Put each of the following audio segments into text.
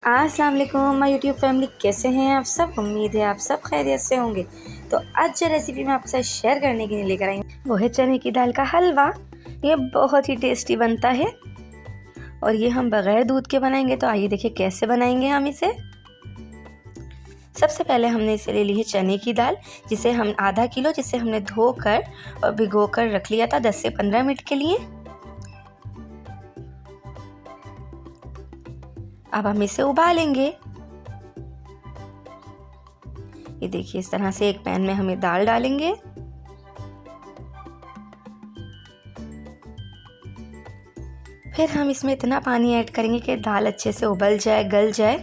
अस्सलाम वालेकुम my YouTube family, कैसे हैं आप सब। उम्मीद है आप सब खैरियत से होंगे। तो आज जो रेसिपी मैं आपके साथ शेयर करने के लिए लेकर आई हूँ वो है चने की दाल का हलवा। ये बहुत ही टेस्टी बनता है और ये हम बग़ैर दूध के बनाएंगे। तो आइए देखिए कैसे बनाएंगे हम इसे। सबसे पहले हमने इसे ले ली है चने की दाल, जिसे हम आधा किलो, जिसे हमने धोकर और भिगोकर रख लिया था 10 से 15 मिनट के लिए। अब हम इसे उबालेंगे। ये देखिए इस तरह से एक पैन में हमें दाल डालेंगे। फिर हम इसमें इतना पानी ऐड करेंगे कि दाल अच्छे से उबल जाए, गल जाए।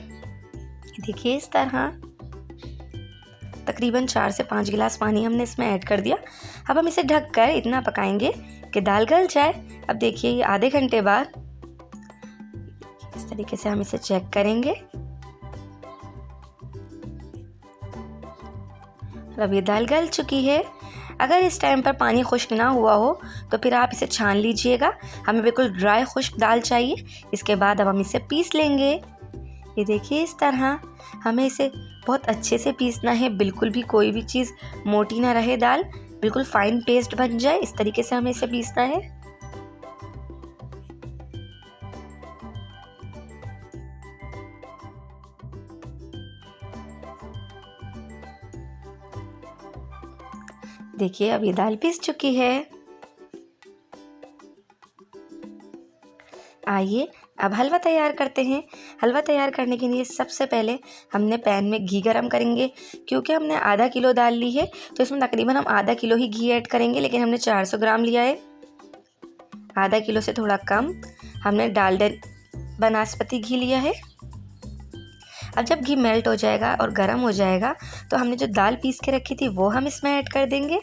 देखिए इस तरह तकरीबन 4 से 5 गिलास पानी हमने इसमें ऐड कर दिया। अब हम इसे ढककर इतना पकाएंगे कि दाल गल जाए। अब देखिए ये आधे घंटे बाद इस तरीके से हम इसे चेक करेंगे। अब ये दाल गल चुकी है। अगर इस टाइम पर पानी खुश्क ना हुआ हो तो फिर आप इसे छान लीजिएगा। हमें बिल्कुल ड्राई खुश्क दाल चाहिए। इसके बाद अब हम इसे पीस लेंगे। ये देखिए इस तरह हमें इसे बहुत अच्छे से पीसना है, बिल्कुल भी कोई भी चीज़ मोटी ना रहे, दाल बिल्कुल फाइन पेस्ट बन जाए, इस तरीके से हमें इसे पीसना है। देखिए अब ये दाल पीस चुकी है। आइए अब हलवा तैयार करते हैं। हलवा तैयार करने के लिए सबसे पहले हमने पैन में घी गरम करेंगे। क्योंकि हमने आधा किलो दाल ली है तो इसमें तकरीबन हम आधा किलो ही घी ऐड करेंगे, लेकिन हमने 400 ग्राम लिया है। आधा किलो से थोड़ा कम हमने डालडा बनास्पति घी लिया है। अब जब घी मेल्ट हो जाएगा और गर्म हो जाएगा तो हमने जो दाल पीस के रखी थी वो हम इसमें ऐड कर देंगे।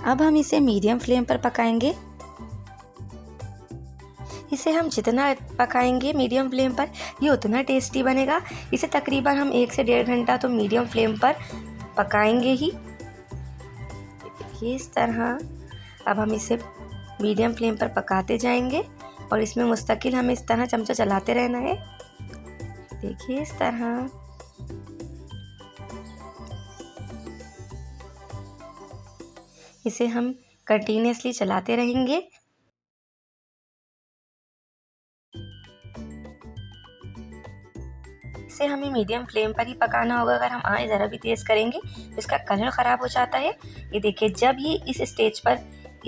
अब हम इसे मीडियम फ्लेम पर पकाएंगे। इसे हम जितना पकाएंगे मीडियम फ्लेम पर ये उतना टेस्टी बनेगा। इसे तकरीबन हम 1 से 1.5 घंटा तो मीडियम फ्लेम पर पकाएंगे ही। ये इस तरह अब हम इसे मीडियम फ्लेम पर पकाते जाएंगे और इसमें मुस्तकिल हमें इस तरह चमचा चलाते रहना है। देखिए इस तरह इसे हम कंटिन्यूसली चलाते रहेंगे। इसे हमें मीडियम फ्लेम पर ही पकाना होगा। अगर हम आँच ज़रा भी तेज़ करेंगे तो इसका कलर ख़राब हो जाता है। ये देखिए जब ये इस स्टेज पर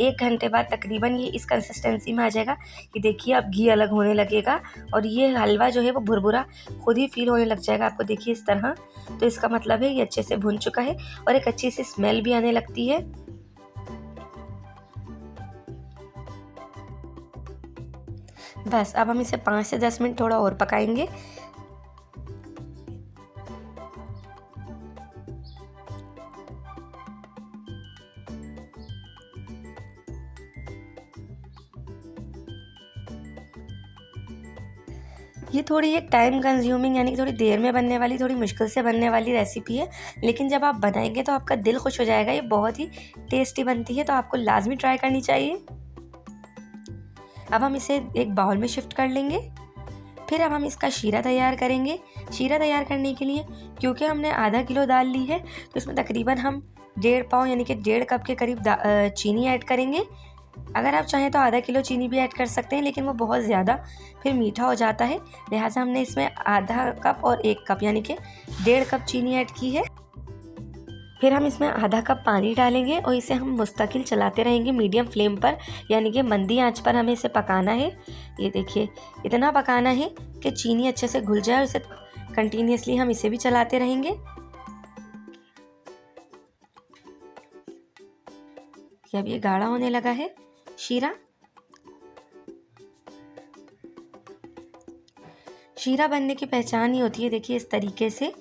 1 घंटे बाद तकरीबन ये इस कंसिस्टेंसी में आ जाएगा कि देखिए अब घी अलग होने लगेगा और ये हलवा जो है वो भुरभुरा खुद ही फील होने लग जाएगा आपको। देखिए इस तरह, तो इसका मतलब है ये अच्छे से भुन चुका है और एक अच्छी सी स्मेल भी आने लगती है। बस अब हम इसे 5 से 10 मिनट थोड़ा और पकाएंगे। ये थोड़ी एक टाइम कंज्यूमिंग यानी कि थोड़ी देर में बनने वाली, थोड़ी मुश्किल से बनने वाली रेसिपी है, लेकिन जब आप बनाएंगे तो आपका दिल खुश हो जाएगा। ये बहुत ही टेस्टी बनती है, तो आपको लाजमी ट्राई करनी चाहिए। अब हम इसे एक बाउल में शिफ्ट कर लेंगे। फिर अब हम इसका शीरा तैयार करेंगे। शीरा तैयार करने के लिए क्योंकि हमने आधा किलो दाल ली है तो इसमें तकरीबन हम 1.5 पाव यानी कि 1.5 कप के करीब चीनी ऐड करेंगे। अगर आप चाहें तो आधा किलो चीनी भी ऐड कर सकते हैं, लेकिन वो बहुत ज़्यादा फिर मीठा हो जाता है, लिहाजा हमने इसमें आधा कप और 1 कप यानी कि 1.5 कप चीनी ऐड की है। फिर हम इसमें आधा कप पानी डालेंगे और इसे हम मुस्तकिल चलाते रहेंगे मीडियम फ्लेम पर, यानी कि मंदी आंच पर हमें इसे पकाना है। ये देखिए इतना पकाना है कि चीनी अच्छे से घुल जाए और इसे कंटिन्यूसली हम इसे भी चलाते रहेंगे। अब ये गाढ़ा होने लगा है शीरा। शीरा बनने की पहचान ही होती है, देखिए इस तरीके से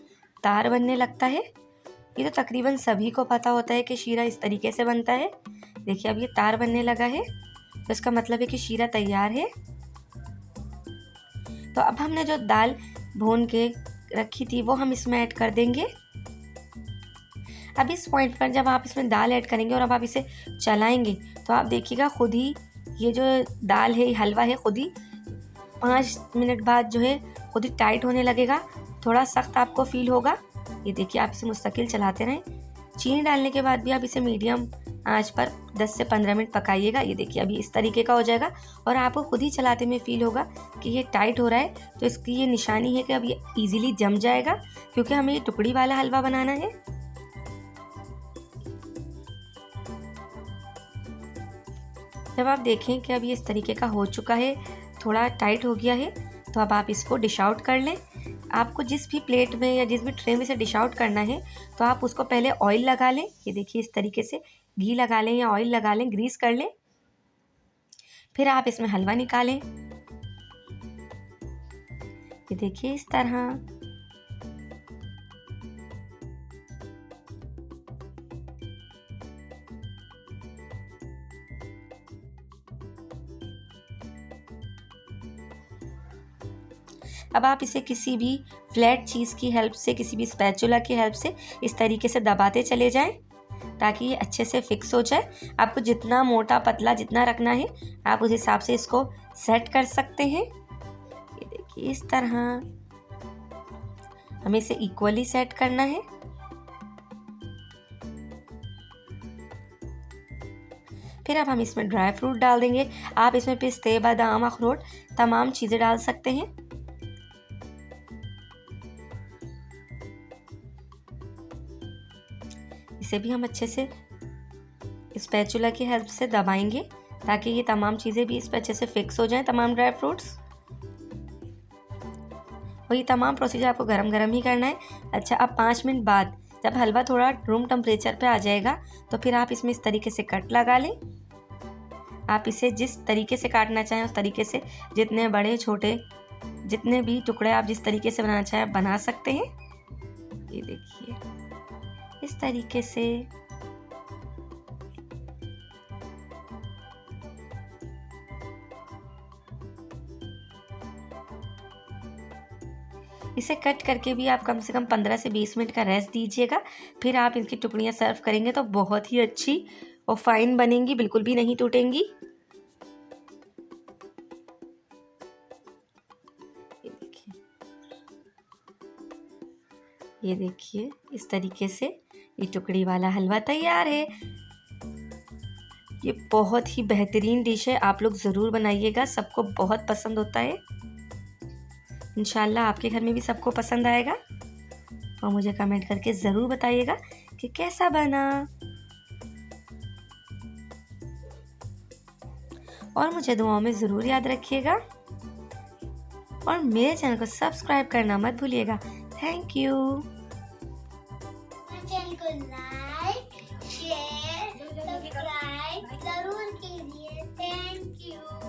तार बनने लगता है। ये तो तकरीबन सभी को पता होता है कि शीरा इस तरीके से बनता है। देखिए अब ये तार बनने लगा है तो इसका मतलब है कि शीरा तैयार है। तो अब हमने जो दाल भून के रखी थी वो हम इसमें ऐड कर देंगे। अब इस पॉइंट पर जब आप इसमें दाल ऐड करेंगे और अब आप इसे चलाएंगे तो आप देखिएगा खुद ही ये जो दाल है, हलवा है, खुद ही 5 मिनट बाद जो है खुद ही टाइट होने लगेगा। थोड़ा सख्त आपको फील होगा। ये देखिए, आप इसे मुस्तकिल चलाते रहें। चीनी डालने के बाद भी आप इसे मीडियम आंच पर 10 से 15 मिनट पकाइएगा। ये देखिए अभी इस तरीके का हो जाएगा और आपको खुद ही चलाते में फील होगा कि ये टाइट हो रहा है। तो इसकी ये निशानी है कि अब ये ईजिली जम जाएगा, क्योंकि हमें ये टुकड़ी वाला हलवा बनाना है। जब आप देखें कि अब ये इस तरीके का हो चुका है, थोड़ा टाइट हो गया है, तो अब आप इसको डिश आउट कर लें। आपको जिस भी प्लेट में या जिस भी ट्रे में से डिश आउट करना है तो आप उसको पहले ऑयल लगा लें। ये देखिए इस तरीके से घी लगा लें या ऑयल लगा लें, ग्रीस कर लें। फिर आप इसमें हलवा निकालें। ये देखिए इस तरह। अब आप इसे किसी भी फ्लैट चीज़ की हेल्प से, किसी भी स्पैचुला की हेल्प से इस तरीके से दबाते चले जाएं ताकि ये अच्छे से फिक्स हो जाए। आपको जितना मोटा पतला जितना रखना है आप उस हिसाब से इसको सेट कर सकते हैं। ये देखिए इस तरह हमें इसे इक्वली सेट करना है। फिर अब हम इसमें ड्राई फ्रूट डाल देंगे। आप इसमें पिस्ते, बादाम, अखरोट तमाम चीज़ें डाल सकते हैं। इसे भी हम अच्छे से स्पैचुला की हेल्प से दबाएंगे ताकि ये तमाम चीज़ें भी इस पर अच्छे से फिक्स हो जाएं, तमाम ड्राई फ्रूट्स। और ये तमाम प्रोसीजर आपको गरम गरम ही करना है। अच्छा, अब 5 मिनट बाद जब हलवा थोड़ा रूम टेम्परेचर पे आ जाएगा तो फिर आप इसमें इस तरीके से कट लगा लें। आप इसे जिस तरीके से काटना चाहें उस तरीके से, जितने बड़े छोटे जितने भी टुकड़े आप जिस तरीके से बनाना चाहें बना सकते हैं। ये देखिए इस तरीके से। इसे कट करके भी आप कम से कम 15 से 20 मिनट का रेस्ट दीजिएगा। फिर आप इसकी टुकड़ियाँ सर्व करेंगे तो बहुत ही अच्छी और फाइन बनेंगी, बिल्कुल भी नहीं टूटेंगी। ये देखिए इस तरीके से ये टुकड़ी वाला हलवा तैयार है। ये बहुत ही बेहतरीन डिश है, आप लोग ज़रूर बनाइएगा, सबको बहुत पसंद होता है। इंशाल्लाह आपके घर में भी सबको पसंद आएगा। और मुझे कमेंट करके ज़रूर बताइएगा कि कैसा बना। और मुझे दुआओं में ज़रूर याद रखिएगा और मेरे चैनल को सब्सक्राइब करना मत भूलिएगा। Thank you. चैनल को लाइक, शेयर, सब्सक्राइब जरूर कीजिए। Thank you.